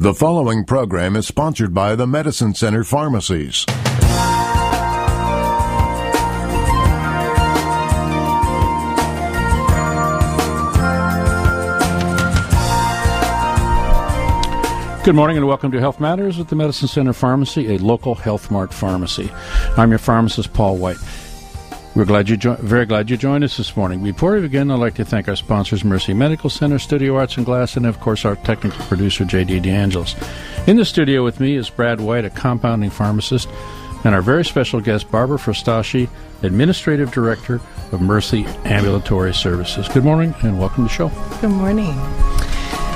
The following program is sponsored by the Medicine Center Pharmacies. Good morning and welcome to Health Matters at the Medicine Center Pharmacy, a local Health Mart pharmacy. I'm your pharmacist, Paul White. We're very glad you joined us this morning. Before we begin, I'd like to thank our sponsors, Mercy Medical Center, Studio Arts and Glass, and of course our technical producer, J.D. DeAngelis. In the studio with me is Brad White, a compounding pharmacist, and our very special guest, Barbara Frostacci, Administrative Director of Mercy Ambulatory Services. Good morning and welcome to the show. Good morning.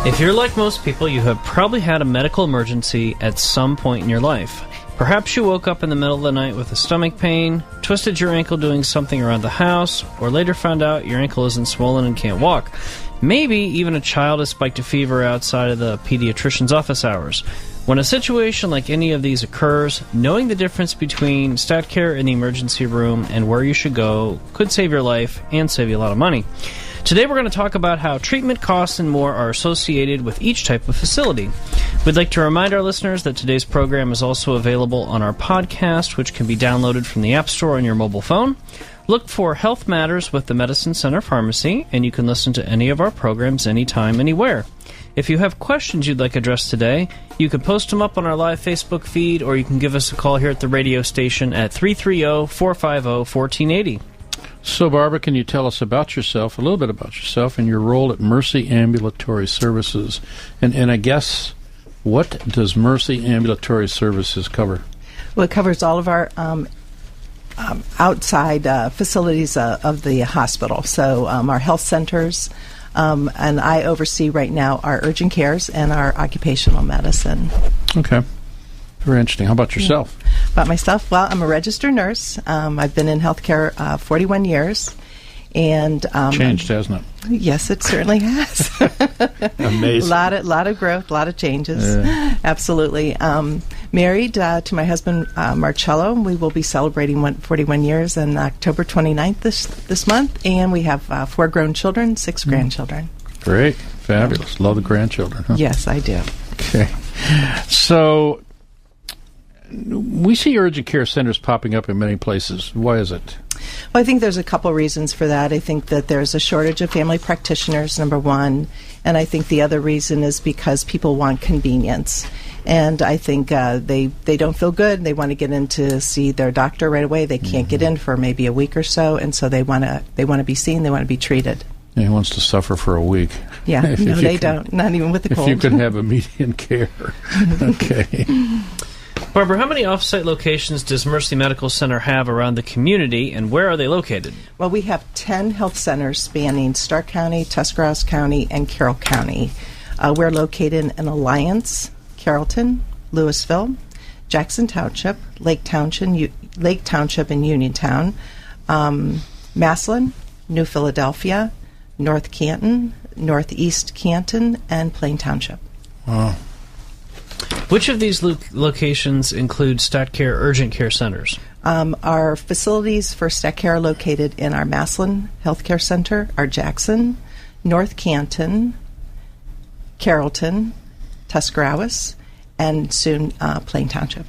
If you're like most people, you have probably had a medical emergency at some point in your life. Perhaps you woke up in the middle of the night with a stomach pain, twisted your ankle doing something around the house, or later found out your ankle isn't swollen and can't walk. Maybe even a child has spiked a fever outside of the pediatrician's office hours. When a situation like any of these occurs, knowing the difference between Statcare in the emergency room and where you should go could save your life and save you a lot of money. Today we're going to talk about how treatment costs and more are associated with each type of facility. We'd like to remind our listeners that today's program is also available on our podcast, which can be downloaded from the App Store on your mobile phone. Look for Health Matters with the Medicine Center Pharmacy, and you can listen to any of our programs anytime, anywhere. If you have questions you'd like addressed today, you can post them up on our live Facebook feed, or you can give us a call here at the radio station at 330-450-1480. So, Barbara, can you tell us about yourself, a little bit about yourself, and your role at Mercy Ambulatory Services? And I guess, what does Mercy Ambulatory Services cover? Well, it covers all of our outside facilities of the hospital. So our health centers, and I oversee right now our urgent cares and our occupational medicine. Okay. Very interesting. How about yourself? About myself? Well, I'm a registered nurse. I've been in healthcare 41 years. And changed, hasn't it? Yes, it certainly has. Amazing. A lot of growth, a lot of changes. Yeah. Absolutely. Married to my husband, Marcello. We will be celebrating 41 years on October 29th this month. And we have 4 grown children, 6 grandchildren. Great. Fabulous. Love the grandchildren, huh? Yes, I do. Okay. So, we see urgent care centers popping up in many places. Why is it? Well, I think there's a couple reasons for that. I think that there's a shortage of family practitioners, number one. And I think the other reason is because people want convenience. And I think they don't feel good. They want to get in to see their doctor right away. They can't get in for maybe a week or so. And so they want to be seen. They want to be treated. Yeah, he wants to suffer for a week. Yeah, no, they don't. Not even with the cold. If you could have immediate care. Okay. Barbara, how many off-site locations does Mercy Medical Center have around the community, and where are they located? Well, we have 10 health centers spanning Stark County, Tuscarawas County, and Carroll County. We're located in Alliance, Carrollton, Louisville, Jackson Township, Lake Township and Uniontown, Massillon, New Philadelphia, North Canton, Northeast Canton, and Plain Township. Wow. Which of these locations include Statcare urgent care centers? Our facilities for Statcare are located in our Massillon Healthcare Center, our Jackson, North Canton, Carrollton, Tuscarawas, and soon Plain Township.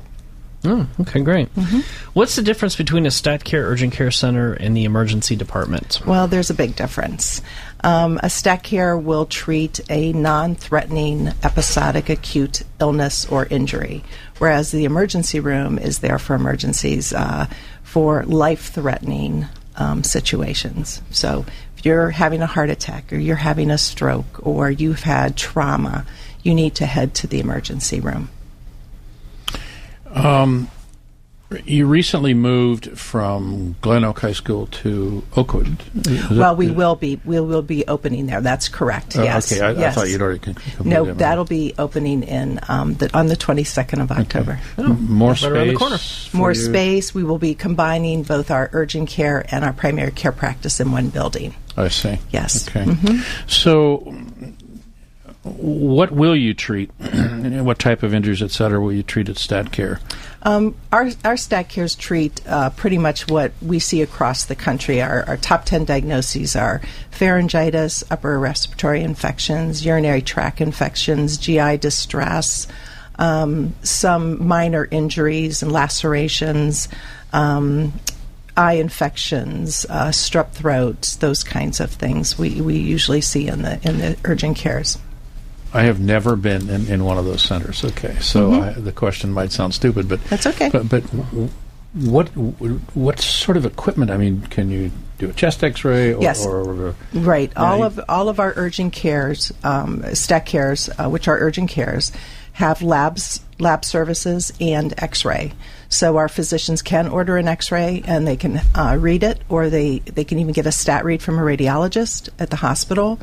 Oh, okay, great. Mm-hmm. What's the difference between a Statcare urgent care center and the emergency department? Well, there's a big difference. A Statcare will treat a non-threatening episodic acute illness or injury, whereas the emergency room is there for emergencies, for life-threatening situations. So if you're having a heart attack or you're having a stroke or you've had trauma, you need to head to the emergency room. You recently moved from Glen Oak High School to Oakwood. Well, we will be opening there. That's correct. Yes. Okay, I yes. thought you'd already No, that'll be opening in on the 22nd of October. Okay. More space. Right around the corner. More space. We will be combining both our urgent care and our primary care practice in one building. I see. Yes. Okay. Mm-hmm. So, what will you treat? What type of injuries, et cetera, will you treat at Statcare? Our Statcares treat pretty much what we see across the country. Our top 10 diagnoses are pharyngitis, upper respiratory infections, urinary tract infections, GI distress, some minor injuries and lacerations, eye infections, strep throats, those kinds of things we usually see in the urgent cares. I have never been in one of those centers. Okay, so the question might sound stupid, but that's okay. But what sort of equipment? I mean, can you do a chest X-ray? Yes. Right. All of our urgent cares, Statcares, which are urgent cares, have lab services and X-ray. So our physicians can order an X-ray and they can read it, or they can even get a stat read from a radiologist at the hospital.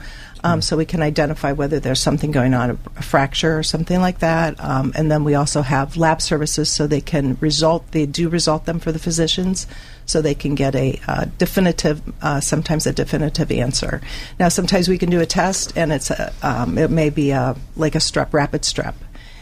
So we can identify whether there's something going on, a fracture or something like that. And then we also have lab services, so they do result them for the physicians, so they can get a definitive, sometimes a definitive answer. Now, sometimes we can do a test, and it may be like a rapid strep,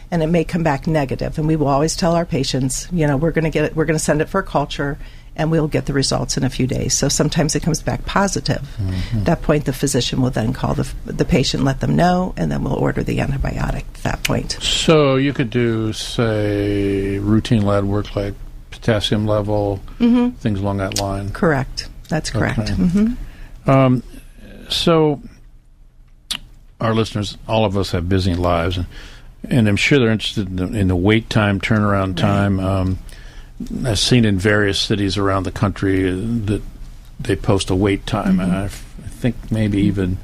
and it may come back negative. And we will always tell our patients, we're going to send it for a culture, and we'll get the results in a few days. So sometimes it comes back positive. Mm-hmm. At that point, the physician will then call the patient, let them know, and then we'll order the antibiotic at that point. So you could do, say, routine lab work like potassium level, things along that line? Correct. That's correct. Okay. Mm-hmm. So our listeners, all of us have busy lives, and I'm sure they're interested in the wait time, turnaround time. Right. I've seen in various cities around the country that they post a wait time, and I think maybe even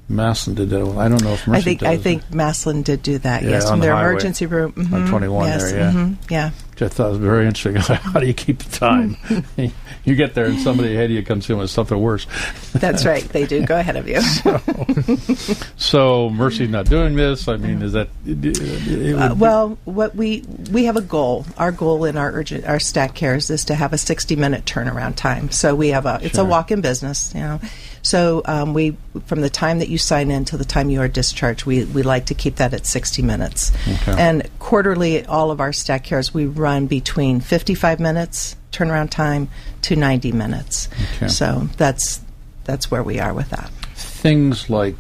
Massillon did that. I don't know if Mercy does. I think Massillon did do that, yes, from their emergency room. On 21 there, yeah. Yeah. Which I thought was very interesting. How do you keep the time? You get there and somebody ahead of you comes in with something worse. That's right. They do go ahead of you. So Mercy's not doing this. I mean, is that... well, what we have a goal. Our goal in our stat cares is to have a 60-minute turnaround time. So we have it's a walk-in business, So we, from the time that you sign in to the time you are discharged, we like to keep that at 60 minutes. Okay. And quarterly, all of our stat cares, we run between 55 minutes turnaround time to 90 minutes. Okay. So that's where we are with that. Things like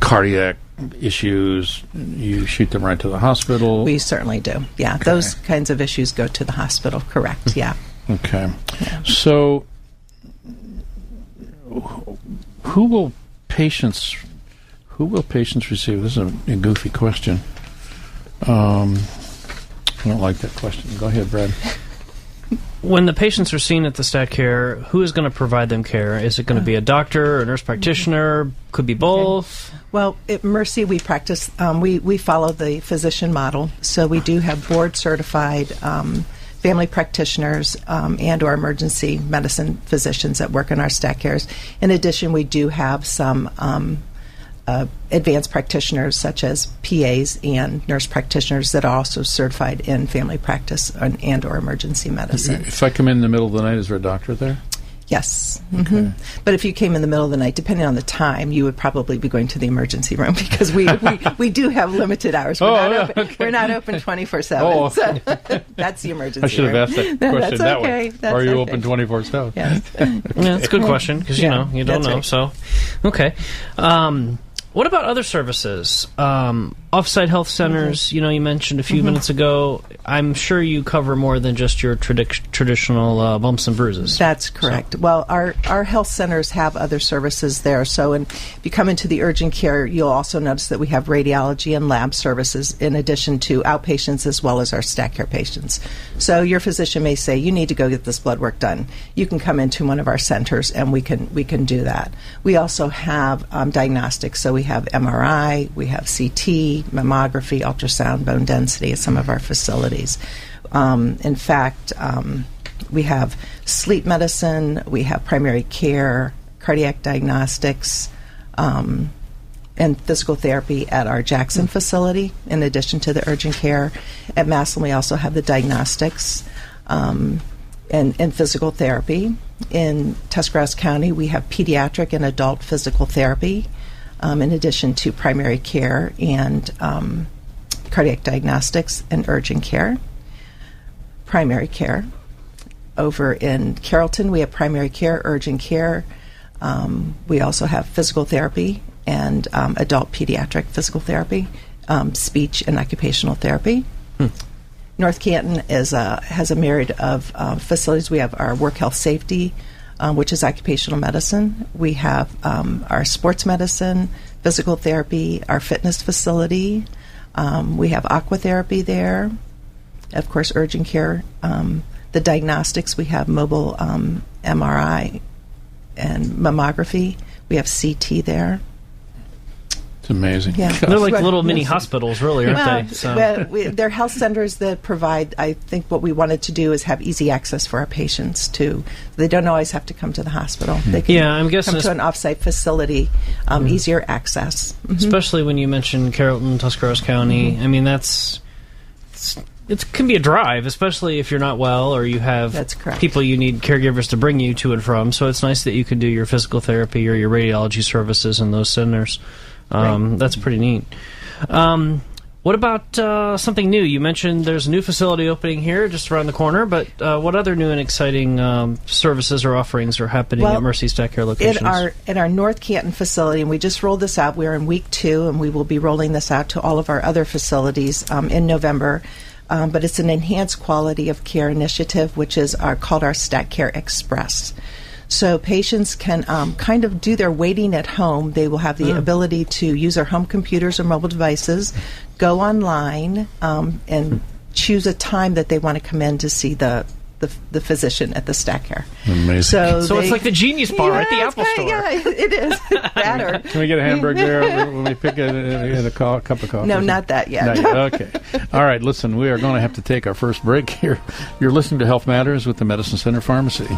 cardiac issues, you shoot them right to the hospital? We certainly do. Yeah, okay. Those kinds of issues go to the hospital, correct, yeah. Okay. Yeah. So who will patients receive? This is a goofy question. I don't like that question. Go ahead, Brad. When the patients are seen at the Statcare, who is going to provide them care? Is it going to be a doctor or a nurse practitioner? Could be both. Okay. Well, at Mercy, we practice. We follow the physician model, so we do have board-certified family practitioners and or emergency medicine physicians that work in our Statcares. In addition, we do have some advanced practitioners such as PAs and nurse practitioners that are also certified in family practice and or emergency medicine. If I come in the middle of the night, is there a doctor there? Yes. Okay. But if you came in the middle of the night, depending on the time, you would probably be going to the emergency room because we do have limited hours. We're not open 24/7. Oh, so that's the emergency room. I should have asked that question that way. Are you open 24/7? Yes. That's a good question because you don't know. Right. So, okay. What about other services? Off-site health centers, you mentioned a few minutes ago. I'm sure you cover more than just your traditional bumps and bruises. That's correct. So. Well, our health centers have other services there. So if you come into the urgent care, you'll also notice that we have radiology and lab services in addition to outpatients as well as our Statcare patients. So your physician may say, you need to go get this blood work done. You can come into one of our centers and we can do that. We also have diagnostics. So we have MRI, we have CT, mammography, ultrasound, bone density at some of our facilities. In fact, we have sleep medicine, we have primary care, cardiac diagnostics, and physical therapy at our Jackson facility, in addition to the urgent care. At Massillon, we also have the diagnostics and physical therapy. In Tuscarawas County, we have pediatric and adult physical therapy. in addition to primary care and cardiac diagnostics and urgent care. Primary care. Over in Carrollton, we have primary care, urgent care. We also have physical therapy and adult pediatric physical therapy, speech and occupational therapy. North Canton has a myriad of facilities. We have our work health safety, which is occupational medicine. We have our sports medicine, physical therapy, our fitness facility. We have aquatherapy there. Of course, urgent care. The diagnostics, we have mobile MRI and mammography. We have CT there. It's amazing. Yeah. They're like little mini hospitals, really, aren't they? So. They're health centers that provide, I think what we wanted to do is have easy access for our patients to. They don't always have to come to the hospital. They can I'm guessing come to an off-site facility, easier access. Especially when you mentioned Carrollton, Tuscarawas County. I mean, it can be a drive, especially if you're not well or you have people you need caregivers to bring you to and from. So it's nice that you can do your physical therapy or your radiology services in those centers. That's pretty neat. What about something new? You mentioned there's a new facility opening here just around the corner, but what other new and exciting services or offerings are happening at Mercy Statcare locations? In our North Canton facility, and we just rolled this out. We're in week 2, and we will be rolling this out to all of our other facilities in November. But it's an enhanced quality of care initiative, which is called our Statcare Express. So patients can kind of do their waiting at home. They will have the ability to use their home computers or mobile devices, go online, and choose a time that they want to come in to see the physician at the Statcare. Amazing. So it's like the Genius Bar at the Apple Store. Yeah, it is. Better. Can we get a hamburger there when we pick a cup of coffee? No, not that yet. Not yet. Okay. All right, listen, we are going to have to take our first break here. You're listening to Health Matters with the Medicine Center Pharmacy.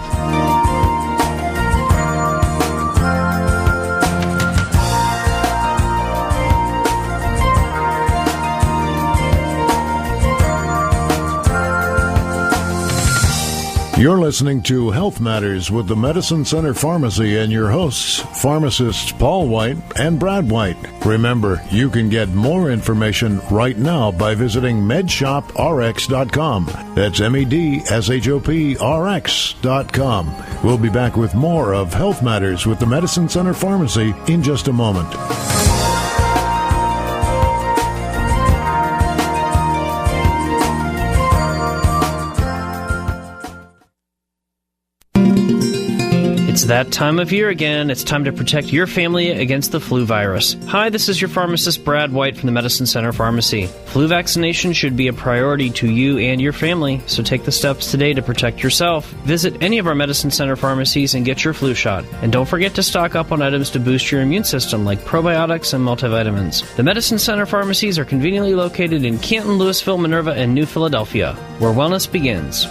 You're listening to Health Matters with the Medicine Center Pharmacy and your hosts, pharmacists Paul White and Brad White. Remember, you can get more information right now by visiting medshoprx.com. That's medshop.rx.com. We'll be back with more of Health Matters with the Medicine Center Pharmacy in just a moment. It's that time of year again. It's time to protect your family against the flu virus. Hi, this is your pharmacist, Brad White from the Medicine Center Pharmacy. Flu vaccination should be a priority to you and your family, so take the steps today to protect yourself. Visit any of our Medicine Center pharmacies and get your flu shot. And don't forget to stock up on items to boost your immune system, like probiotics and multivitamins. The Medicine Center pharmacies are conveniently located in Canton, Louisville, Minerva, and New Philadelphia, where wellness begins.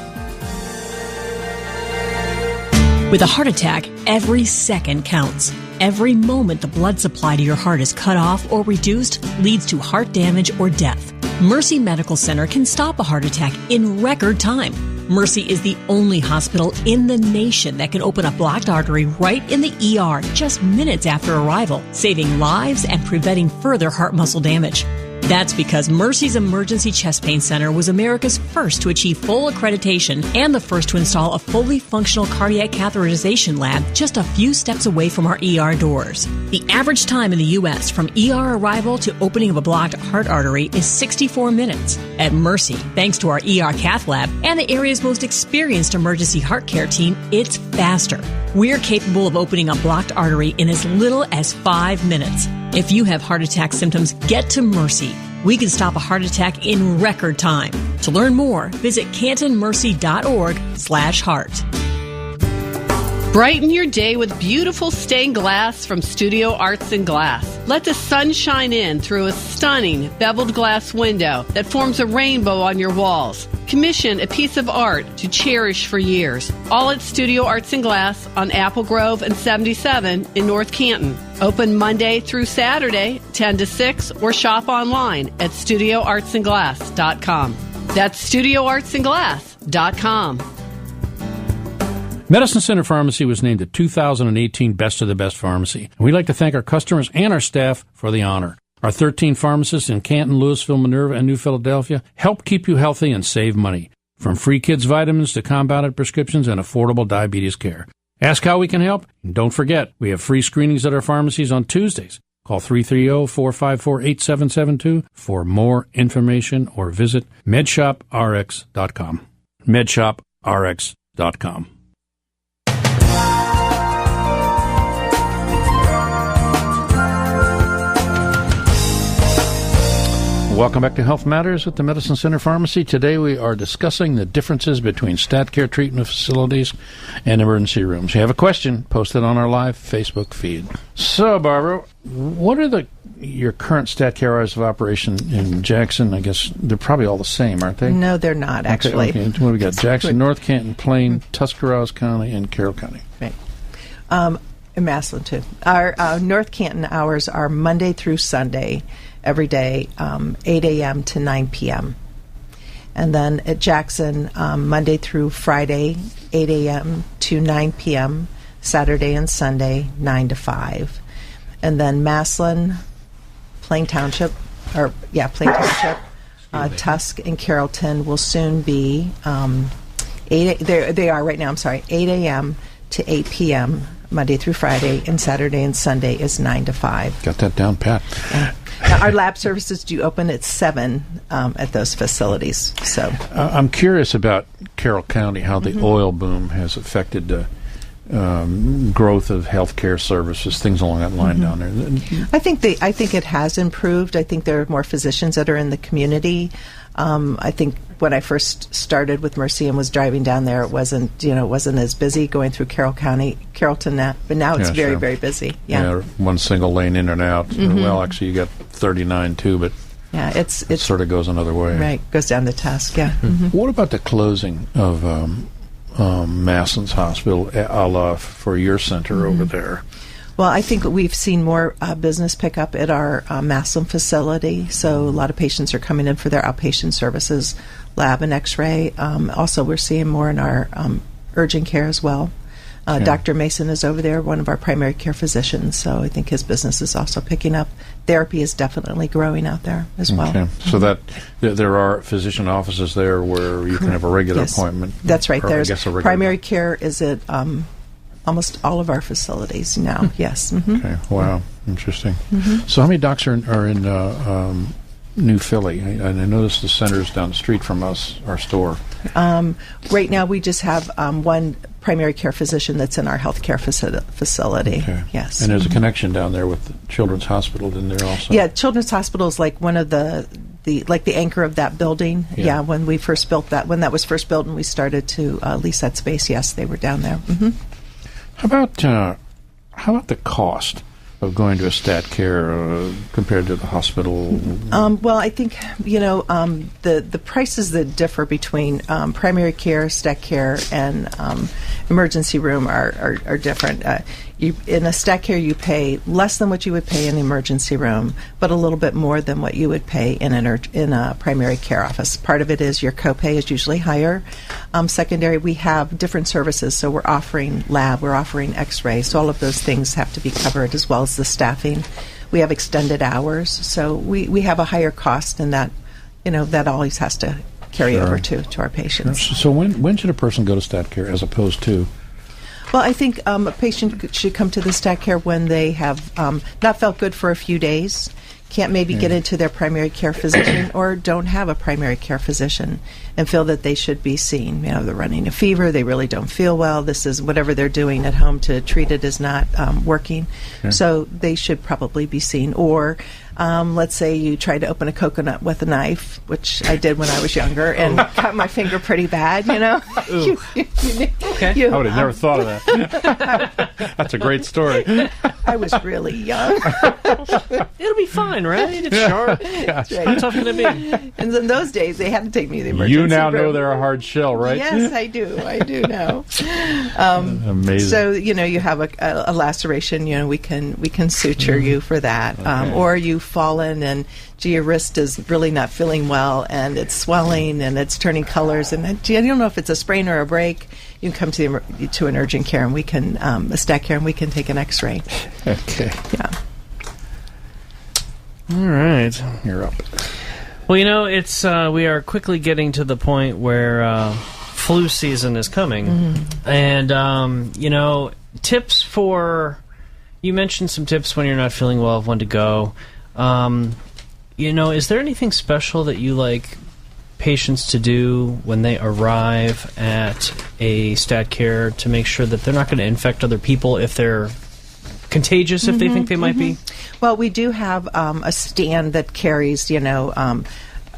With a heart attack, every second counts. Every moment the blood supply to your heart is cut off or reduced leads to heart damage or death. Mercy Medical Center can stop a heart attack in record time. Mercy is the only hospital in the nation that can open a blocked artery right in the ER just minutes after arrival, saving lives and preventing further heart muscle damage. That's because Mercy's Emergency Chest Pain Center was America's first to achieve full accreditation and the first to install a fully functional cardiac catheterization lab just a few steps away from our ER doors. The average time in the U.S. from ER arrival to opening of a blocked heart artery is 64 minutes. At Mercy, thanks to our ER cath lab and the area's most experienced emergency heart care team, it's faster. We're capable of opening a blocked artery in as little as 5 minutes. If you have heart attack symptoms, get to Mercy. We can stop a heart attack in record time. To learn more, visit cantonmercy.org/heart. Brighten your day with beautiful stained glass from Studio Arts and Glass. Let the sun shine in through a stunning beveled glass window that forms a rainbow on your walls. Commission a piece of art to cherish for years. All at Studio Arts and Glass on Apple Grove and 77 in North Canton. Open Monday through Saturday, 10 to 6, or shop online at studioartsandglass.com. That's studioartsandglass.com. Medicine Center Pharmacy was named the 2018 Best of the Best Pharmacy. And we'd like to thank our customers and our staff for the honor. Our 13 pharmacists in Canton, Louisville, Minerva, and New Philadelphia help keep you healthy and save money. From free kids' vitamins to compounded prescriptions and affordable diabetes care. Ask how we can help. And don't forget, we have free screenings at our pharmacies on Tuesdays. Call 330-454-8772 for more information or visit medshoprx.com. medshoprx.com. Welcome back to Health Matters at the Medicine Center Pharmacy. Today we are discussing the differences between Statcare treatment facilities and emergency rooms. You have a question, post it on our live Facebook feed. So, Barbara, what are your current Statcare hours of operation in Jackson? I guess they're probably all the same, aren't they? No, they're not, actually. Okay. What do we got? Jackson, North Canton, Plain, Tuscarawas County, and Carroll County. Right. And Massillon, too. Our North Canton hours are Monday through Sunday, every day, 8 a.m. to 9 p.m. And then at Jackson, Monday through Friday, 8 a.m. to 9 p.m., Saturday and Sunday, 9 to 5. And then Massillon, Plain Township, Tusk, and Carrollton will soon be 8 a.m. to 8 p.m., Monday through Friday, and Saturday and Sunday is 9 to 5. Got that down pat. Now, our lab services do open at 7 at those facilities. So I'm curious about Carroll County, how the oil boom has affected the growth of healthcare services, things along that line down there. I think it has improved. I think there are more physicians that are in the community. I think when I first started with Mercy and was driving down there, it wasn't as busy going through Carrollton now, but now it's very, very busy. Yeah, one single lane in and out. Well, actually, you got 39 too, but it sort of goes another way. Right, goes down to Tusk. Yeah. What about the closing of Massillon's Hospital, a la for your center over there? Well, I think we've seen more business pick up at our Massillon facility. So a lot of patients are coming in for their outpatient services, lab and x-ray. Also, we're seeing more in our urgent care as well. Dr. Mason is over there, one of our primary care physicians, so I think his business is also picking up. Therapy is definitely growing out there as well. Okay. So that there are physician offices there where you can have a regular appointment. That's right. There's primary care is at almost all of our facilities now. Yes. Okay. Wow. Interesting. So how many docs are in New Philly? I noticed the center's down the street from us, our store. Right now we just have one primary care physician that's in our healthcare facility. Okay. Yes. And there's a connection down there with the Children's Hospital in there also. Yeah, Children's Hospital is like one of the anchor of that building. Yeah, when we first built that, when that was first built and we started to lease that space, yes, they were down there. How about the cost of going to a Statcare compared to the hospital? Well, I think the prices that differ between primary care, Statcare, and emergency room are different. In a Statcare, you pay less than what you would pay in the emergency room, but a little bit more than what you would pay in a primary care office. Part of it is your copay is usually higher. Secondary, we have different services, so we're offering lab, we're offering x-ray, so all of those things have to be covered, as well as the staffing. We have extended hours, so we have a higher cost, and that that always has to carry over to our patients. So when should a person go to Statcare as opposed to? Well, I think a patient should come to the Statcare when they have not felt good for a few days, can't maybe get into their primary care physician, or don't have a primary care physician and feel that they should be seen. They're running a fever, they really don't feel well, this is whatever they're doing at home to treat it is not working. So they should probably be seen. Or let's say you try to open a coconut with a knife, which I did when I was younger, and cut my finger pretty bad, Okay. I would have never thought of that. That's a great story. I was really young. It'll be fine, right? It's sharp. How tough can it be? And in those days, they had to take me to the emergency room. You now know they're a hard shell, right? Yes, I do. I do know. Amazing. So you have a laceration. We can suture you for that, or you've fallen and your wrist is really not feeling well, and it's swelling and it's turning colors, and you don't know if it's a sprain or a break. you can come to an urgent care, and we can a Statcare, and we can take an X-ray. Okay. Yeah. All right. You're up. Well, it's we are quickly getting to the point where flu season is coming, and tips for. You mentioned some tips when you're not feeling well of when to go. Is there anything special that you like patients to do when they arrive at a Statcare to make sure that they're not going to infect other people if they're contagious, if they think they might be? Well, we do have a stand that carries,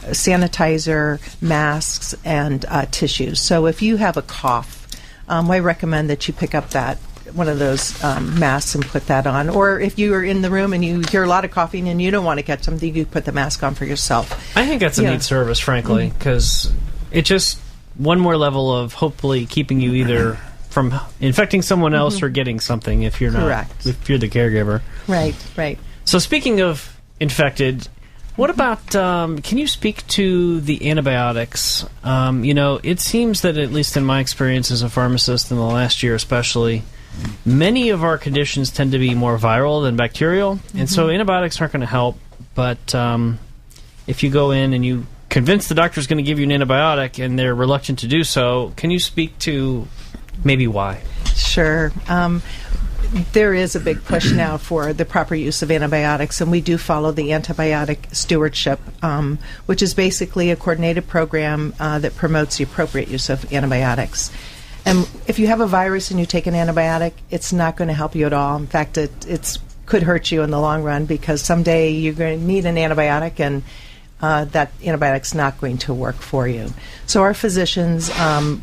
sanitizer, masks, and tissues. So if you have a cough, I recommend that you pick up one of those masks and put that on. Or if you are in the room and you hear a lot of coughing and you don't want to get something, you put the mask on for yourself. I think that's a neat service, frankly, because it just one more level of hopefully keeping you either from infecting someone else or getting something if you're not. Correct. If you're the caregiver. Right. So speaking of infected, what about, can you speak to the antibiotics? It seems that, at least in my experience as a pharmacist in the last year especially, many of our conditions tend to be more viral than bacterial, and so antibiotics aren't going to help. But if you go in and you convince the doctor's going to give you an antibiotic and they're reluctant to do so, can you speak to maybe why? Sure. There is a big push now for the proper use of antibiotics, and we do follow the antibiotic stewardship, which is basically a coordinated program that promotes the appropriate use of antibiotics. And if you have a virus and you take an antibiotic, it's not going to help you at all. In fact, it could hurt you in the long run, because someday you're going to need an antibiotic, and that antibiotic's not going to work for you. So our physicians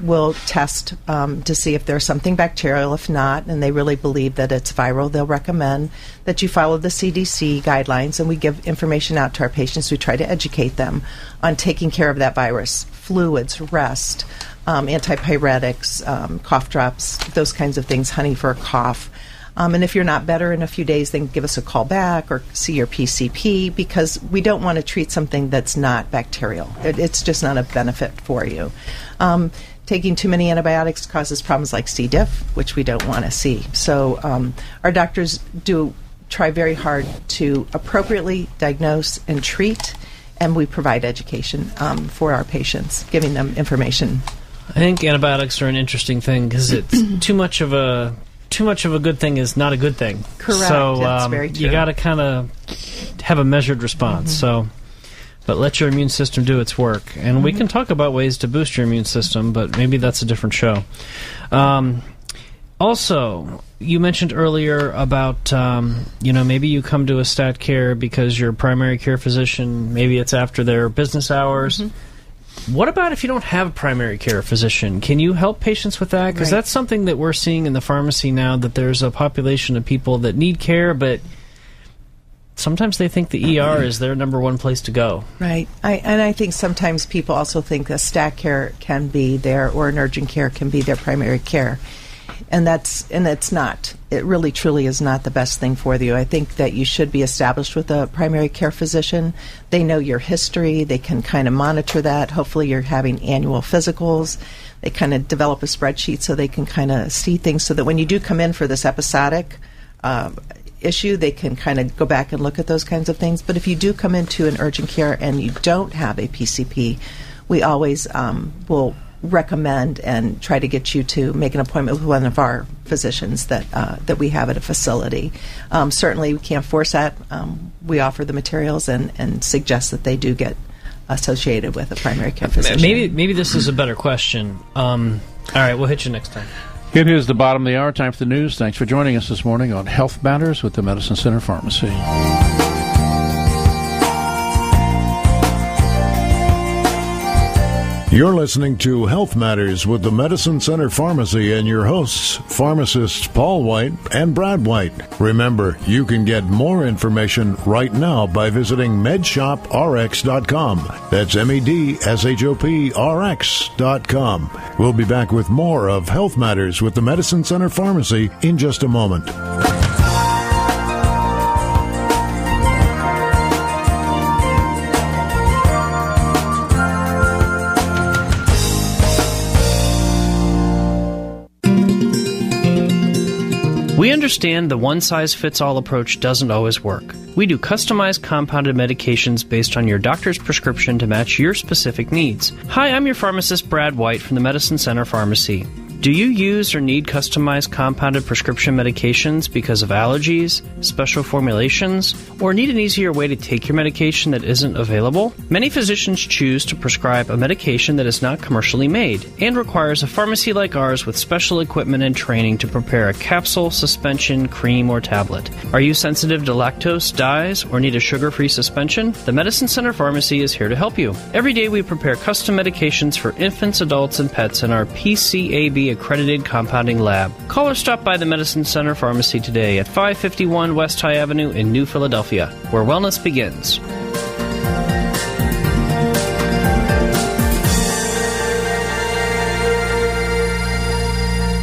will test to see if there's something bacterial. If not, and they really believe that it's viral, they'll recommend that you follow the CDC guidelines, and we give information out to our patients. We try to educate them on taking care of that virus, fluids, rest, antipyretics, cough drops, those kinds of things, honey for a cough. And if you're not better in a few days, then give us a call back or see your PCP, because we don't want to treat something that's not bacterial. It's just not a benefit for you. Taking too many antibiotics causes problems like C. diff, which we don't want to see. So our doctors do try very hard to appropriately diagnose and treat, and we provide education for our patients, giving them information. I think antibiotics are an interesting thing because it's too much of a good thing is not a good thing. Correct. So That's very true. you got to kind of have a measured response. So, but let your immune system do its work, and we can talk about ways to boost your immune system, but maybe that's a different show. Also, you mentioned earlier about maybe you come to a Statcare because your primary care physician, maybe it's after their business hours. What about if you don't have a primary care physician? Can you help patients with that? Because that's something that we're seeing in the pharmacy now, that there's a population of people that need care, but sometimes they think the ER is their number one place to go. Right. I think sometimes people also think a Statcare can be there, or an urgent care can be their primary care. And it's not. It really, truly is not the best thing for you. I think that you should be established with a primary care physician. They know your history. They can kind of monitor that. Hopefully you're having annual physicals. They kind of develop a spreadsheet so they can kind of see things, so that when you do come in for this episodic issue, they can kind of go back and look at those kinds of things. But if you do come into an urgent care and you don't have a PCP, we always will recommend and try to get you to make an appointment with one of our physicians that we have at a facility. Certainly we can't force that. We offer the materials and suggest that they do get associated with a primary care physician. Maybe this is a better question. All right, we'll hit you next time. It is the bottom of the hour, time for the news. Thanks for joining us this morning on Health Matters with the Medicine Center Pharmacy. You're listening to Health Matters with the Medicine Center Pharmacy and your hosts, pharmacists Paul White and Brad White. Remember, you can get more information right now by visiting medshoprx.com. That's medshop.rx.com. We'll be back with more of Health Matters with the Medicine Center Pharmacy in just a moment. We understand the one-size-fits-all approach doesn't always work. We do customized compounded medications based on your doctor's prescription to match your specific needs. Hi, I'm your pharmacist, Brad White from the Medicine Center Pharmacy. Do you use or need customized compounded prescription medications because of allergies, special formulations, or need an easier way to take your medication that isn't available? Many physicians choose to prescribe a medication that is not commercially made and requires a pharmacy like ours with special equipment and training to prepare a capsule, suspension, cream, or tablet. Are you sensitive to lactose, dyes, or need a sugar-free suspension? The Medicine Center Pharmacy is here to help you. Every day we prepare custom medications for infants, adults, and pets in our PCAB accredited compounding lab. Call or stop by the Medicine Center Pharmacy today at 551 West High Avenue in New Philadelphia, where wellness begins.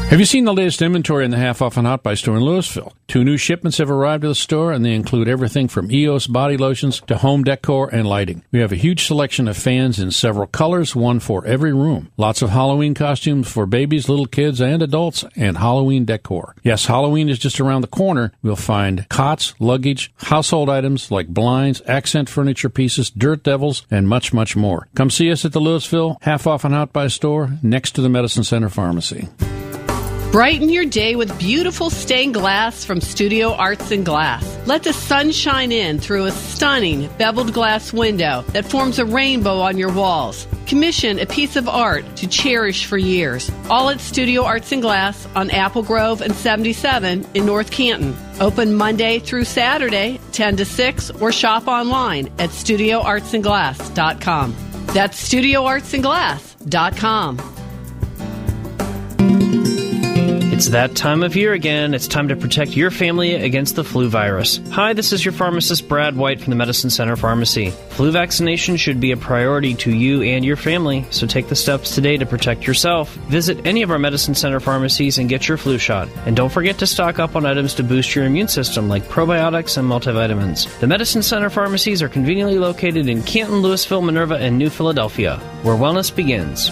Have you seen the latest inventory in the Half Off and Hot Buy store in Louisville? 2 new shipments have arrived at the store, and they include everything from EOS body lotions to home decor and lighting. We have a huge selection of fans in several colors, one for every room. Lots of Halloween costumes for babies, little kids, and adults, and Halloween decor. Yes, Halloween is just around the corner. We'll find cots, luggage, household items like blinds, accent furniture pieces, dirt devils, and much, much more. Come see us at the Louisville Half Off and Hot Buy store next to the Medicine Center Pharmacy. Brighten your day with beautiful stained glass from Studio Arts and Glass. Let the sun shine in through a stunning beveled glass window that forms a rainbow on your walls. Commission a piece of art to cherish for years. All at Studio Arts and Glass on Apple Grove and 77 in North Canton. Open Monday through Saturday, 10 to 6, or shop online at studioartsandglass.com. That's studioartsandglass.com. It's that time of year again. It's time to protect your family against the flu virus. Hi, this is your pharmacist, Brad White from the Medicine Center Pharmacy. Flu vaccination should be a priority to you and your family, so take the steps today to protect yourself. Visit any of our Medicine Center pharmacies and get your flu shot. And don't forget to stock up on items to boost your immune system, like probiotics and multivitamins. The Medicine Center pharmacies are conveniently located in Canton, Louisville, Minerva, and New Philadelphia, where wellness begins.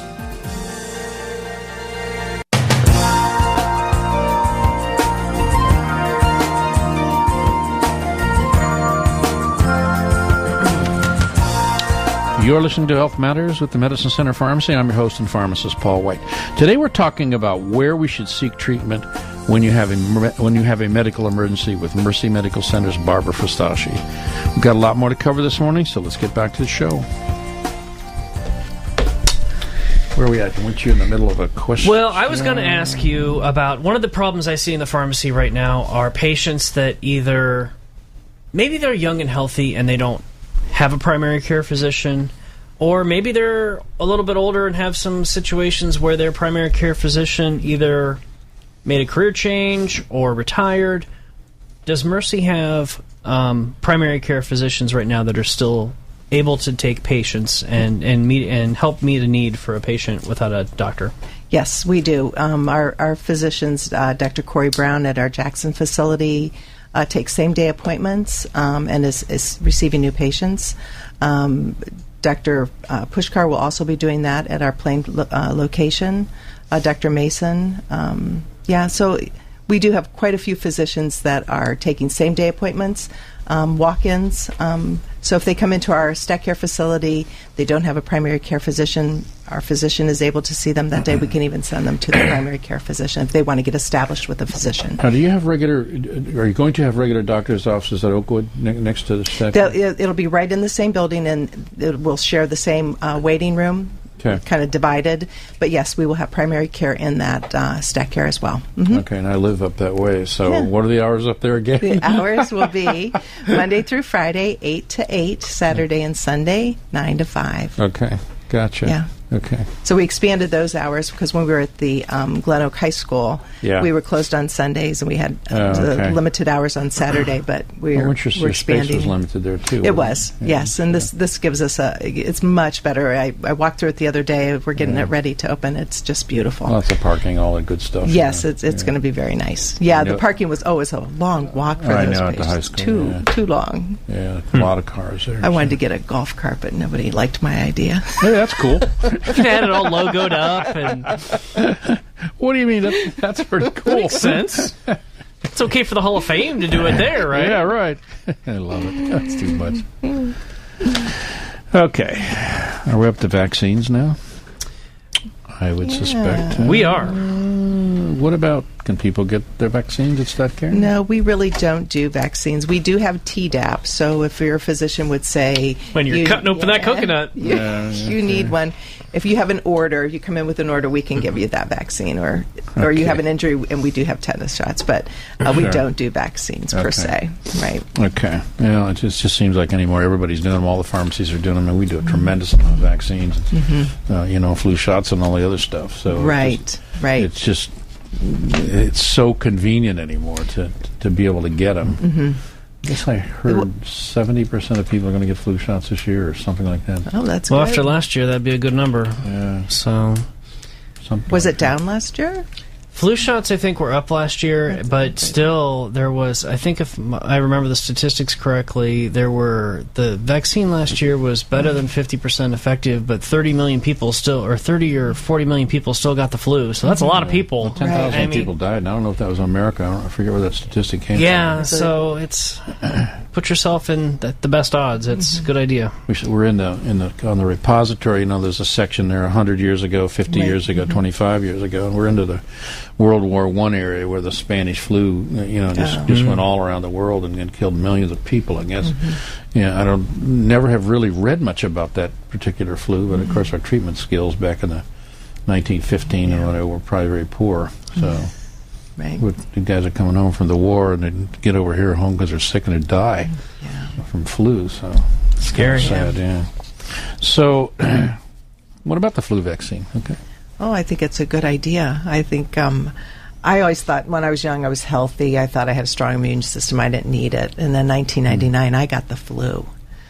You're listening to Health Matters with the Medicine Center Pharmacy. I'm your host and pharmacist, Paul White. Today we're talking about where we should seek treatment when you have a medical emergency with Mercy Medical Center's Barbara Fustacci. We've got a lot more to cover this morning, so let's get back to the show. Where are we at? Weren't you in the middle of a question? Well, I was going to ask you about one of the problems I see in the pharmacy right now are patients that either maybe they're young and healthy and they don't have a primary care physician, or maybe they're a little bit older and have some situations where their primary care physician either made a career change or retired. Does Mercy have primary care physicians right now that are still able to take patients and help meet a need for a patient without a doctor? Yes, we do. Our physicians, Dr. Corey Brown at our Jackson facility, takes same-day appointments and is receiving new patients. Dr. Pushkar will also be doing that at our Plain location. Dr. Mason. So we do have quite a few physicians that are taking same-day appointments, walk-ins. So if they come into our Statcare facility, they don't have a primary care physician, our physician is able to see them that day. We can even send them to the primary care physician if they want to get established with a physician. Now, are you going to have regular doctor's offices at Oakwood next to the Statcare? It'll be right in the same building, and we'll share the same waiting room. Okay. Kind of divided, but yes, we will have primary care in that Statcare as well. Mm-hmm. Okay, and I live up that way, so What are the hours up there again? The hours will be Monday through Friday, 8 to 8, Saturday and Sunday, 9 to 5. Okay, gotcha. Yeah. Okay. So we expanded those hours because when we were at the Glen Oak High School, we were closed on Sundays and we had limited hours on Saturday, but we're expanding. Space was limited there too. It was, yes, and this gives us it's much better. I walked through it the other day. We're getting it ready to open. It's just beautiful. Lots of parking, all that good stuff. Yes, it's going to be very nice. Yeah, the parking was always a long walk for those patients. At the high school. Too long. Yeah, a lot of cars there. I wanted to get a golf cart, but nobody liked my idea. Hey, that's cool. You can have it all logoed up and what do you mean? That's pretty cool. Makes sense. It's okay for the Hall of Fame to do it there, right? Yeah, right. I love it. That's too much. Okay. Are we up to vaccines now? I would suspect. We are. What about, can people get their vaccines at Statcare? No, we really don't do vaccines. We do have Tdap, so if your physician would say... When you're cutting open that coconut. You need one. If you have an order, you come in with an order, we can give you that vaccine. Or you have an injury, and we do have tetanus shots, but we don't do vaccines per se. Right. Okay. Yeah, it just seems like anymore everybody's doing them. All the pharmacies are doing them, and we do a tremendous amount of vaccines. Flu shots and all the other stuff. So right. It's just... It's so convenient anymore to be able to get them. I guess I heard 70% of people are going to get flu shots this year or something like that. Oh, that's well, good. After last year, that'd be a good number. Yeah. So, was it down last year? Flu shots, I think, were up last year, but still, there was, I think if I remember the statistics correctly, the vaccine last year was better than 50% effective, but 30 million people still, or 30 or 40 million people still got the flu, so that's a lot of people. Well, 10,000 people died, and I don't know if that was in America. I forget where that statistic came from. Yeah, so it's, put yourself in the best odds. It's a good idea. We're on the repository, there's a section there 100 years ago, 50 years ago, 25 years ago, and we're into the World War I area where the Spanish flu, just went all around the world and killed millions of people. I guess. I never have really read much about that particular flu, but of course our treatment skills back in the 1915 and whatever were probably very poor. So, the guys are coming home from the war and they get over here home because they're sick and they die from flu. So scary, sad. Yeah. So, what about the flu vaccine? Okay. Oh, I think it's a good idea. I think I always thought when I was young I was healthy. I thought I had a strong immune system. I didn't need it. And then 1999, I got the flu.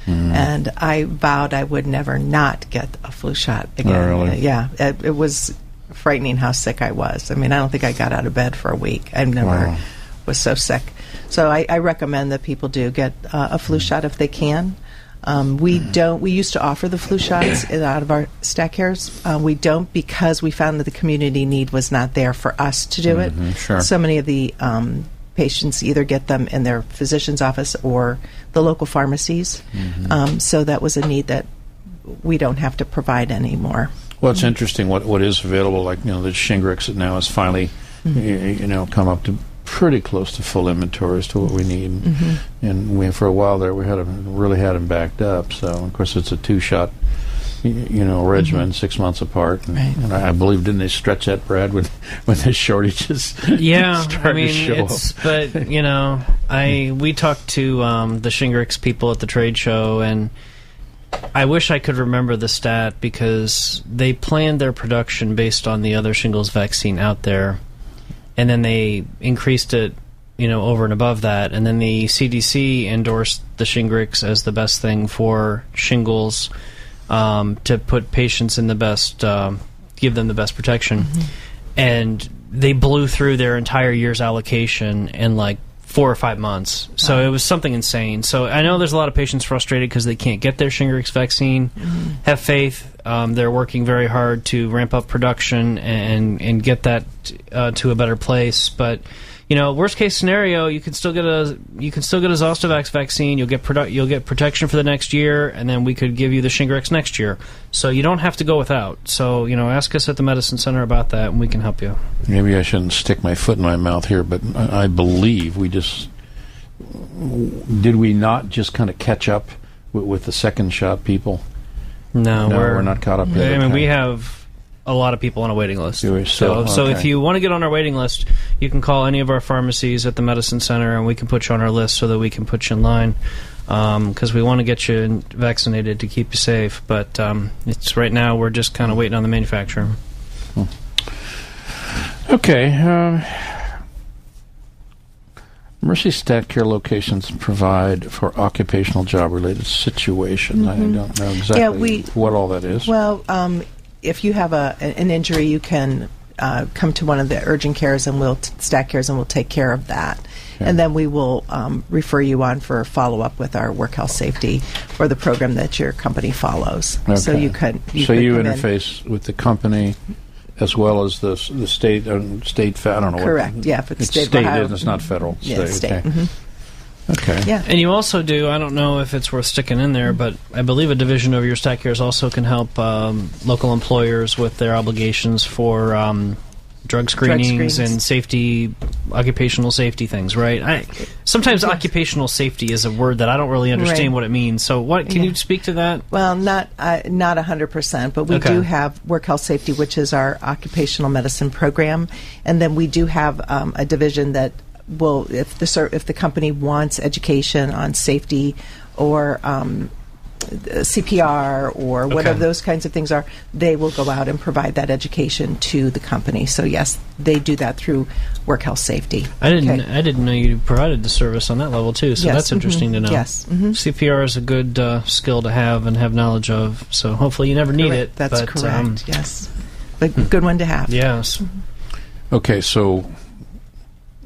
And I vowed I would never not get a flu shot again. Oh, really? Yeah. It was frightening how sick I was. I mean, I don't think I got out of bed for a week. I never was so sick. So I recommend that people do get a flu shot if they can. We used to offer the flu shots out of our Statcares. We don't because we found that the community need was not there for us to do it. Sure. So many of the patients either get them in their physician's office or the local pharmacies. So that was a need that we don't have to provide anymore. Well, it's interesting what is available. Like the Shingrix that now has finally come up to pretty close to full inventory as to what we need. And for a while there, we really had them backed up. So, of course, it's a 2-shot, regimen, 6 months apart. And I believe, didn't they stretch that, Brad, when the shortages started to show up? But, we talked to the Shingrix people at the trade show, and I wish I could remember the stat because they planned their production based on the other shingles vaccine out there. And then they increased it, over and above that. And then the CDC endorsed the Shingrix as the best thing for shingles to put patients in the best, give them the best protection. And they blew through their entire year's allocation in 4 or 5 months. So it was something insane. So I know there's a lot of patients frustrated because they can't get their Shingrix vaccine. Have faith. They're working very hard to ramp up production and get that to a better place. But worst case scenario, you can still get a Zostavax vaccine. You'll get protection for the next year, and then we could give you the Shingrix next year. So you don't have to go without. So ask us at the Medicine Center about that, and we can help you. Maybe I shouldn't stick my foot in my mouth here, but I believe did we not just kind of catch up with the second shot people? No, we're not caught up yet. I mean, we have a lot of people on a waiting list. So if you want to get on our waiting list, you can call any of our pharmacies at the Medicine Center, and we can put you on our list so that we can put you in line. Because we want to get you vaccinated to keep you safe. But it's right now we're just kind of waiting on the manufacturer. Okay. Mercy Statcare locations provide for occupational job-related situations. I don't know exactly what all that is. Well, if you have an injury, you can come to one of the urgent cares and Statcares, and we'll take care of that. Okay. And then we will refer you on for follow-up with our work health safety or the program that your company follows. Okay. So you interface with the company, as well as the state I don't know. Correct. What, yeah, for the it's state of Ohio. It's not federal. Yeah, state. Okay. Mm-hmm. Okay. Yeah. And you also do, I don't know if it's worth sticking in there, but I believe a division of your Statcares also can help local employers with their obligations for drug screenings and safety, occupational safety things, right? Sometimes occupational safety is a word that I don't really understand what it means. So can you speak to that? Well, not 100%, but we do have Work Health Safety, which is our occupational medicine program, and then we do have a division that will, if the company wants education on safety or CPR or whatever those kinds of things are, they will go out and provide that education to the company. So yes, they do that through Work Health Safety. I didn't know you provided the service on that level too. So that's interesting to know. Yes, CPR is a good skill to have and have knowledge of. So hopefully you never need it. That's correct. Yes, but good one to have. Yes. Okay, so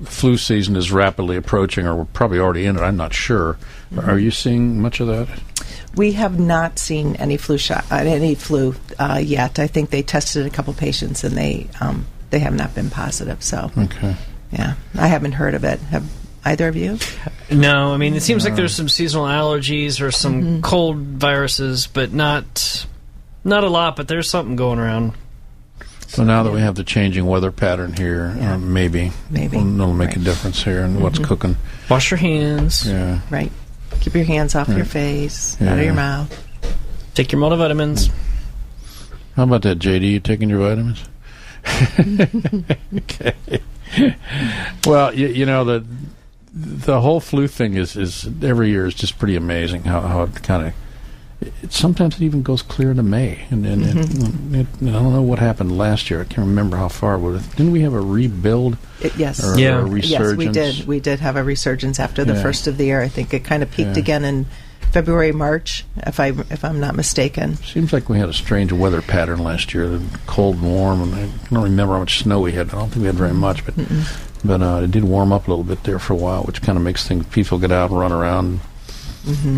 flu season is rapidly approaching, or we're probably already in it. I'm not sure. Are you seeing much of that? We have not seen any flu yet. I think they tested a couple patients and they have not been positive. So yeah, I haven't heard of it. Have either of you? No, I mean it seems like there's some seasonal allergies or some cold viruses, but not a lot. But there's something going around. So now that we have the changing weather pattern here, maybe it'll make a difference here in what's cooking. Wash your hands. Yeah. Right. Keep your hands off your face, out of your mouth. Take your multivitamins. How about that, JD? You taking your vitamins? Okay. Well, you know, the whole flu thing is every year is just pretty amazing how it kind of... Sometimes it even goes clear into May, and I don't know what happened last year. I can't remember how far. Didn't we have a rebuild? Yes. Or a resurgence? Yes, we did. We did have a resurgence after the first of the year. I think it kind of peaked again in February, March, if I'm not mistaken. Seems like we had a strange weather pattern last year, cold and warm, and I don't remember how much snow we had. I don't think we had very much, but it did warm up a little bit there for a while, which kind of makes things, people get out and run around.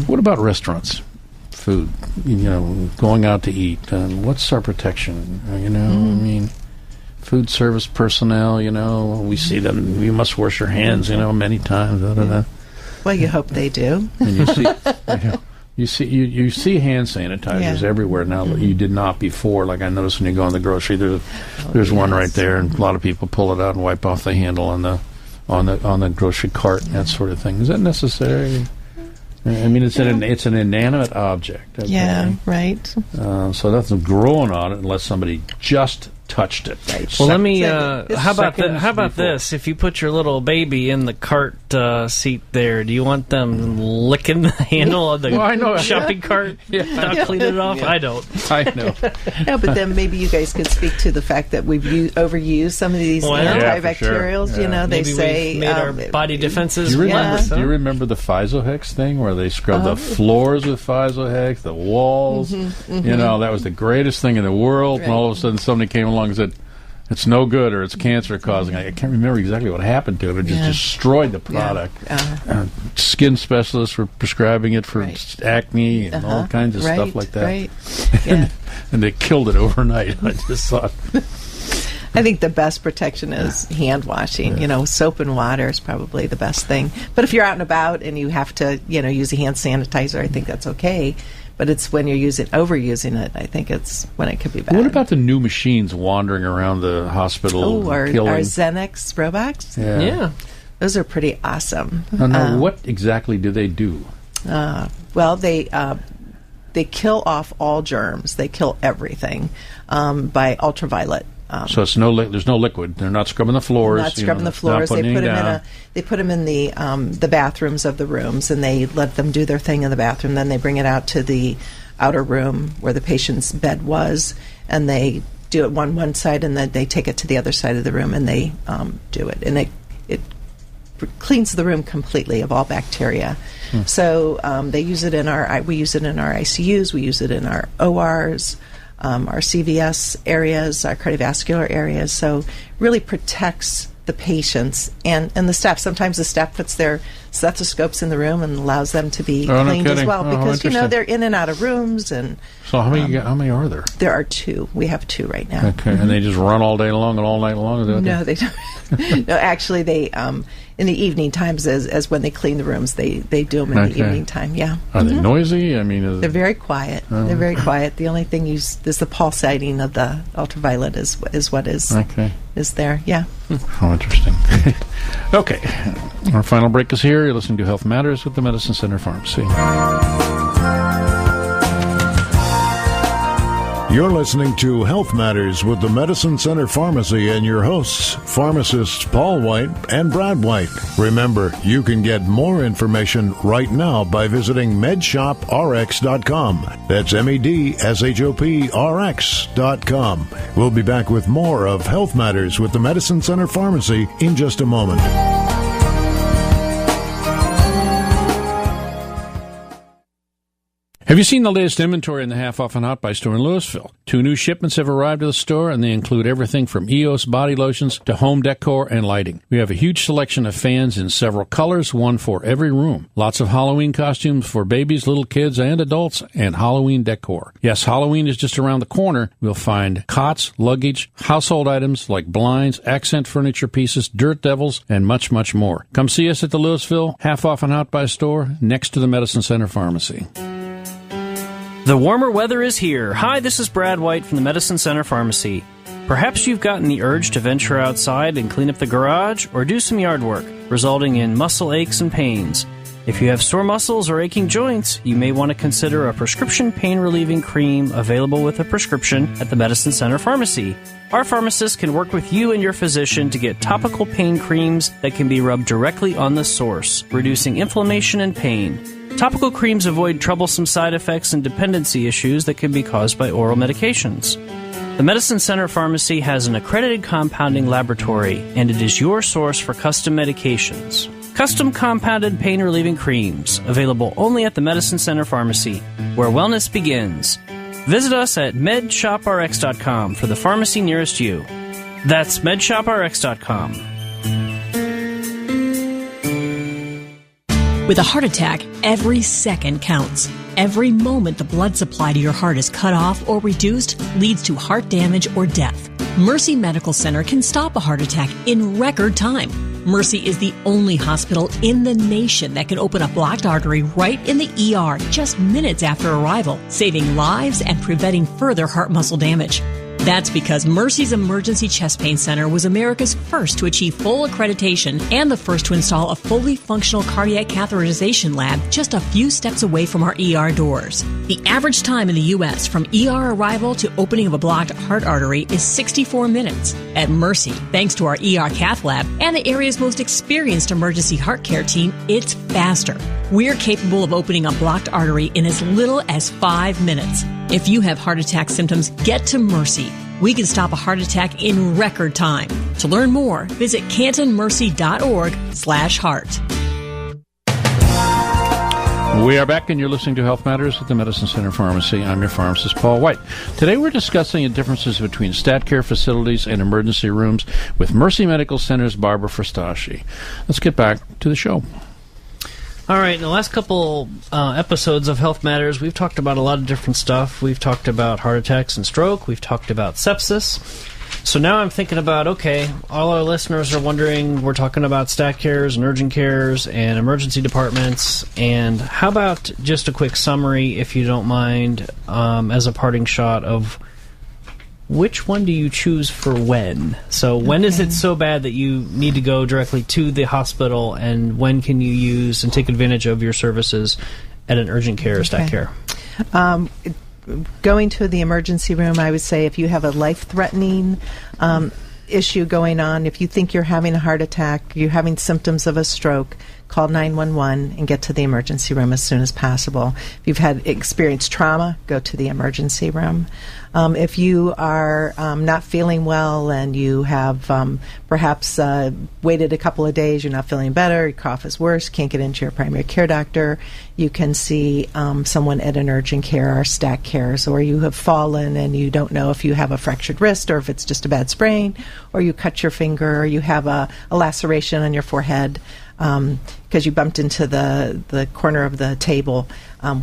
What about restaurants? Food, going out to eat. What's our protection? I mean, food service personnel. We see them. You must wash your hands. Many times. Well, you hope they do. And you see hand sanitizers everywhere now. You did not before. Like I noticed when you go in the grocery, there's one right there, and a lot of people pull it out and wipe off the handle on the grocery cart and that sort of thing. Is that necessary? I mean, it's an inanimate object. Okay? Yeah, right. So nothing's growing on it unless somebody just touched it. Right. Well, let me. How about this? If you put your little baby in the cart seat there, do you want them licking the handle of the shopping cart, not cleaning it off? I don't. I know. No, but then maybe you guys could speak to the fact that we've overused some of these antibacterials. Sure. They maybe say we've made our body defenses. Do you remember the Physohex thing where they scrubbed the floors with Physohex, the walls? That was the greatest thing in the world. And all of a sudden, somebody came along and said, it's no good or it's cancer causing. I can't remember exactly what happened to it. It just destroyed the product. Skin specialists were prescribing it for acne and all kinds of stuff like that. Right. And they killed it overnight. I just thought... I think the best protection is hand washing. Soap and water is probably the best thing. But if you're out and about and you have to, use a hand sanitizer, I think that's okay. But it's when you're overusing it, I think it's when it could be bad. What about the new machines wandering around the hospital killing? Our Xenex robots? Yeah. Those are pretty awesome. Now, what exactly do they do? Well, they kill off all germs. They kill everything by ultraviolet. So it's there's no liquid. They're not scrubbing the floors. Not scrubbing the floors. They put them in the bathrooms of the rooms, and they let them do their thing in the bathroom. Then they bring it out to the outer room where the patient's bed was, and they do it one side, and then they take it to the other side of the room, and they do it, and it cleans the room completely of all bacteria. So we use it in our ICUs. We use it in our ORs. Our CVS areas, our cardiovascular areas, so really protects the patients and the staff. Sometimes the staff puts their stethoscopes in the room and allows them to be cleaned as well, because they're in and out of rooms. And so how many are there? There are 2. We have 2 right now. Okay, and they just run all day long and all night long? No, they don't. No, actually, they in the evening times, as when they clean the rooms, they do them in the evening time. Yeah. Are they noisy? I mean, they're very quiet. They're very quiet. The only thing is the pulsating of the ultraviolet is what is there. Yeah. How interesting. Okay, our final break is here. You're listening to Health Matters with the Medicine Center Pharmacy. You're listening to Health Matters with the Medicine Center Pharmacy and your hosts, pharmacists Paul White and Brad White. Remember, you can get more information right now by visiting medshoprx.com. That's medshop.rx.com. We'll be back with more of Health Matters with the Medicine Center Pharmacy in just a moment. Have you seen the latest inventory in the Half Off and Hot Buy store in Louisville? 2 new shipments have arrived at the store, and they include everything from EOS body lotions to home decor and lighting. We have a huge selection of fans in several colors, one for every room. Lots of Halloween costumes for babies, little kids, and adults, and Halloween decor. Yes, Halloween is just around the corner. We'll find cots, luggage, household items like blinds, accent furniture pieces, dirt devils, and much, much more. Come see us at the Louisville Half Off and Hot Buy store next to the Medicine Center Pharmacy. The warmer weather is here. Hi, this is Brad White from the Medicine Center Pharmacy. Perhaps you've gotten the urge to venture outside and clean up the garage or do some yard work, resulting in muscle aches and pains. If you have sore muscles or aching joints, you may want to consider a prescription pain-relieving cream available with a prescription at the Medicine Center Pharmacy. Our pharmacists can work with you and your physician to get topical pain creams that can be rubbed directly on the source, reducing inflammation and pain. Topical creams avoid troublesome side effects and dependency issues that can be caused by oral medications. The Medicine Center Pharmacy has an accredited compounding laboratory, and it is your source for custom medications. Custom compounded pain-relieving creams, available only at the Medicine Center Pharmacy, where wellness begins. Visit us at medshoprx.com for the pharmacy nearest you. That's medshoprx.com. With a heart attack, every second counts. Every moment the blood supply to your heart is cut off or reduced leads to heart damage or death. Mercy Medical Center can stop a heart attack in record time. Mercy is the only hospital in the nation that can open a blocked artery right in the ER just minutes after arrival, saving lives and preventing further heart muscle damage. That's because Mercy's Emergency Chest Pain Center was America's first to achieve full accreditation and the first to install a fully functional cardiac catheterization lab just a few steps away from our ER doors. The average time in the U.S. from ER arrival to opening of a blocked heart artery is 64 minutes. At Mercy, thanks to our ER cath lab and the area's most experienced emergency heart care team, it's faster. We're capable of opening a blocked artery in as little as 5 minutes. If you have heart attack symptoms, get to Mercy. We can stop a heart attack in record time. To learn more, visit cantonmercy.org/heart. We are back, and you're listening to Health Matters at the Medicine Center Pharmacy. I'm your pharmacist, Paul White. Today we're discussing the differences between Statcare facilities and emergency rooms with Mercy Medical Center's Barbara Frastaschi. Let's get back to the show. All right, in the last couple episodes of Health Matters, we've talked about a lot of different stuff. We've talked about heart attacks and stroke. We've talked about sepsis. So now I'm thinking about, okay, all our listeners are wondering, we're talking about stat cares and urgent cares and emergency departments, and how about just a quick summary, if you don't mind, as a parting shot of which one do you choose for when? So when is it so bad that you need to go directly to the hospital, and when can you use and take advantage of your services at an urgent care or stat care? Going to the emergency room, I would say if you have a life-threatening issue going on, if you think you're having a heart attack, you're having symptoms of a stroke, call 911 and get to the emergency room as soon as possible. If you've had experienced trauma, go to the emergency room. If you are not feeling well and you have perhaps waited a couple of days, you're not feeling better, your cough is worse, can't get into your primary care doctor, you can see someone at an urgent care or stat cares, or you have fallen and you don't know if you have a fractured wrist or if it's just a bad sprain, or you cut your finger or you have a laceration on your forehead. because you bumped into the corner of the table,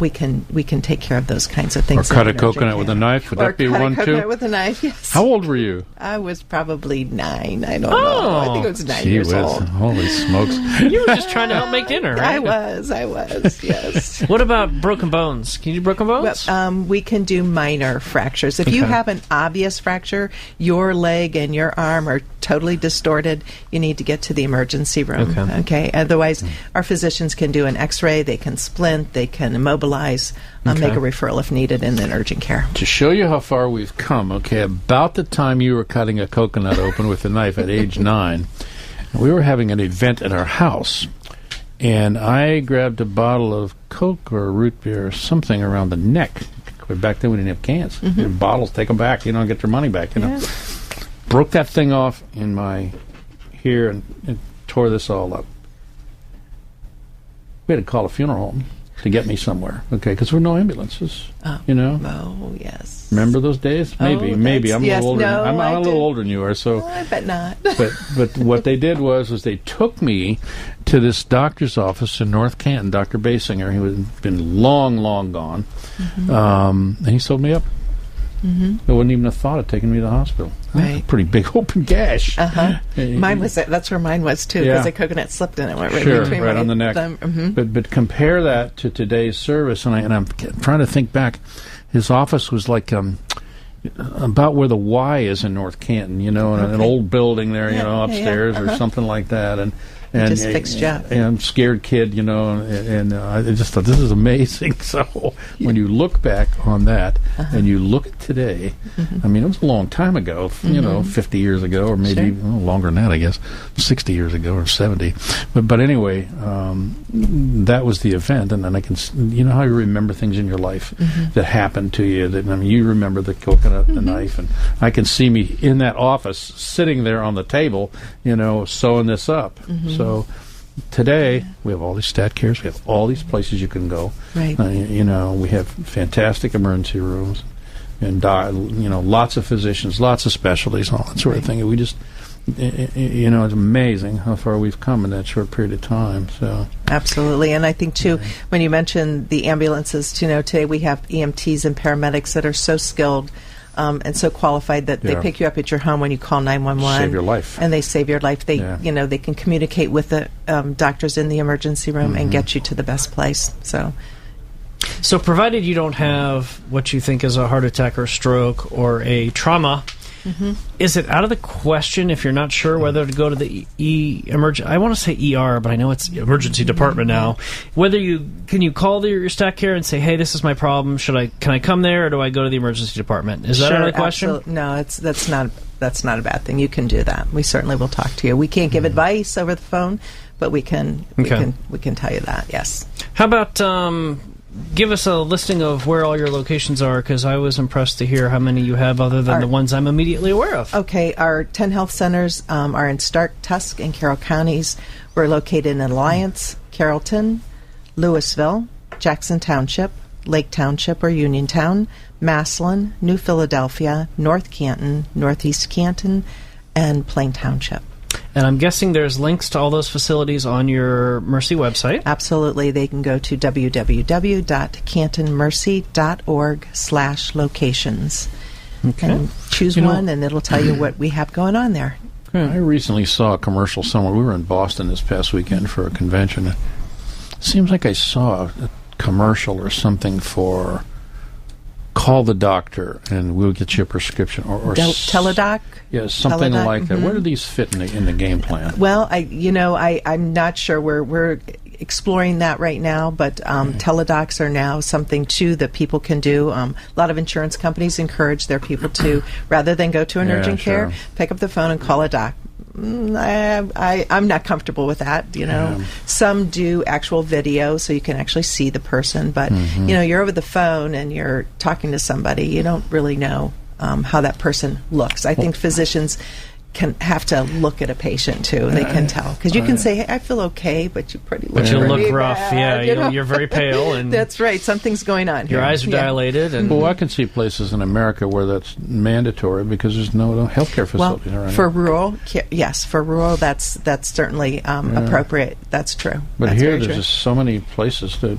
we can take care of those kinds of things. Or cut a coconut with a knife. Would that be one too? Cut a coconut with a knife. Yes. How old were you? I was probably 9. I don't know. I think I was 9 years old. Holy smokes! You were just trying to help make dinner, right? I was. Yes. What about broken bones? Can you do broken bones? Well, we can do minor fractures. If you have an obvious fracture, your leg and your arm are totally distorted, you need to get to the emergency room. Okay. Otherwise, our physicians can do an X-ray. They can splint. They can immobilize. Make a referral if needed in an urgent care. To show you how far we've come, about the time you were cutting a coconut open with a knife at age 9, we were having an event at our house, and I grabbed a bottle of Coke or root beer or something around the neck. Back then we didn't have cans. Bottles, take them back, get your money back. Broke that thing off in my here and tore this all up. We had to call a funeral home to get me somewhere, because there were no ambulances. Oh, yes. Remember those days? Maybe. I'm a little older. I'm a little older than you are. So I bet not. but what they did was they took me to this doctor's office in North Canton, Dr. Basinger. He had been long gone, and he sewed me up. There wasn't even a thought of taking me to the hospital. Right. A pretty big open gash. Mine was that's where mine was too, because the coconut slipped and it went right between right on the neck. But compare that to today's service, and I'm trying to think back. His office was like about where the Y is in North Canton, in an old building there, upstairs or something like that, and just fixed you up. And scared kid, and I just thought this is amazing. So when you look back on that and you look at today, I mean, it was a long time ago, 50 years ago, or maybe longer than that, I guess, 60 years ago or 70. But anyway, that was the event, and then I can, how you remember things in your life that happened to you. That you remember the coconut, the knife, and I can see me in that office sitting there on the table, sewing this up. So today we have all these Statcares, we have all these places you can go. Right. We have fantastic emergency rooms, and lots of physicians, lots of specialties, all that sort of thing. And we just, it's amazing how far we've come in that short period of time. So absolutely, and I think too, when you mentioned the ambulances, today we have EMTs and paramedics that are so skilled. And so qualified that they pick you up at your home when you call 911. Save your life. And they save your life. They, they can communicate with the doctors in the emergency room and get you to the best place. So provided you don't have what you think is a heart attack or stroke or a trauma, is it out of the question if you're not sure whether to go to the I want to say ER, but I know it's emergency department now. Can you call your Statcare and say, hey, this is my problem. Can I come there, or do I go to the emergency department? Is that out of the question? Absolutely. No, that's not a bad thing. You can do that. We certainly will talk to you. We can't give advice over the phone, but we can tell you that. Yes. How about give us a listing of where all your locations are, because I was impressed to hear how many you have other than the ones I'm immediately aware of. Okay, our 10 health centers are in Stark, Tusk, and Carroll counties. We're located in Alliance, Carrollton, Louisville, Jackson Township, Lake Township or Uniontown, Massillon, New Philadelphia, North Canton, Northeast Canton, and Plain Township. And I'm guessing there's links to all those facilities on your Mercy website. Absolutely. They can go to www.cantonmercy.org/locations. And choose one, and it'll tell you what we have going on there. I recently saw a commercial somewhere. We were in Boston this past weekend for a convention. It seems like I saw a commercial or something for call the doctor and we'll get you a prescription, or Teledoc. Yeah, something Teledoc, like that. Where do these fit in the game plan? Well, I'm not sure. We're exploring that right now, but teledocs are now something too that people can do. A lot of insurance companies encourage their people to, rather than go to an urgent care, pick up the phone and call a doc. I'm not comfortable with that. Some do actual video, so you can actually see the person. But you're over the phone and you're talking to somebody. You don't really know how that person looks. I think physicians can have to look at a patient too. They can tell because you can say, "Hey, I feel okay," but you but you look rough. Bad, yeah, you're very pale, and that's right. Something's going on. Your here. eyes are dilated. And well, I can see places in America where that's mandatory because there's no healthcare facilities around. For rural, yes, for rural, that's certainly appropriate. That's true. But that's here, there's just so many places to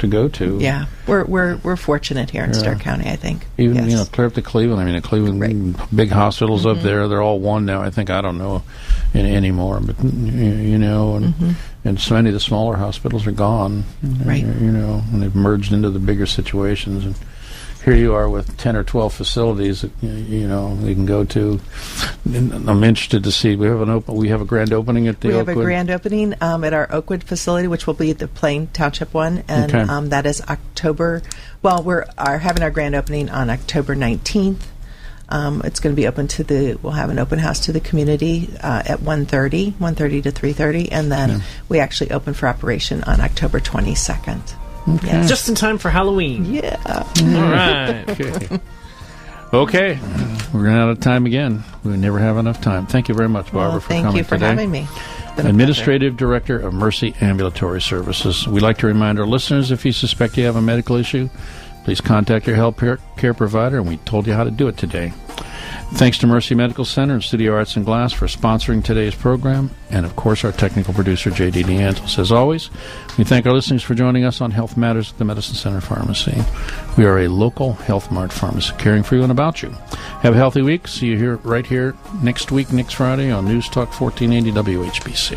go to. Yeah, we're fortunate here in Stark County. I think even clear up to Cleveland. I mean, Cleveland, big hospitals up there. They're all one now. I think I don't know anymore, but and so many of the smaller hospitals are gone. Right. And they've merged into the bigger situations. And here you are with 10 or 12 facilities that you can go to. And I'm interested to see. We have a grand opening at the Oakwood. We have a grand opening at our Oakwood facility, which will be the Plain Township one, and that is October. Well, we're having our grand opening on October 19th. It's going to be open we'll have an open house to the community at 1:30 to 3:30, and then we actually open for operation on October 22nd. Okay. Yes. Just in time for Halloween. Yeah. All right. Okay. We're running out of time again. We never have enough time. Thank you very much, Barbara, for coming today. Thank you for having me. Administrative Director of Mercy Ambulatory Services. We'd like to remind our listeners, if you suspect you have a medical issue, please contact your health care provider, and we told you how to do it today. Thanks to Mercy Medical Center and Studio Arts and Glass for sponsoring today's program, and of course our technical producer, J.D. DeAngelis. As always, we thank our listeners for joining us on Health Matters at the Medicine Center Pharmacy. We are a local Health Mart pharmacy caring for you and about you. Have a healthy week. See you right here next week, next Friday on News Talk 1480 WHBC.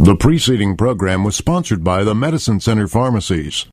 The preceding program was sponsored by the Medicine Center Pharmacies.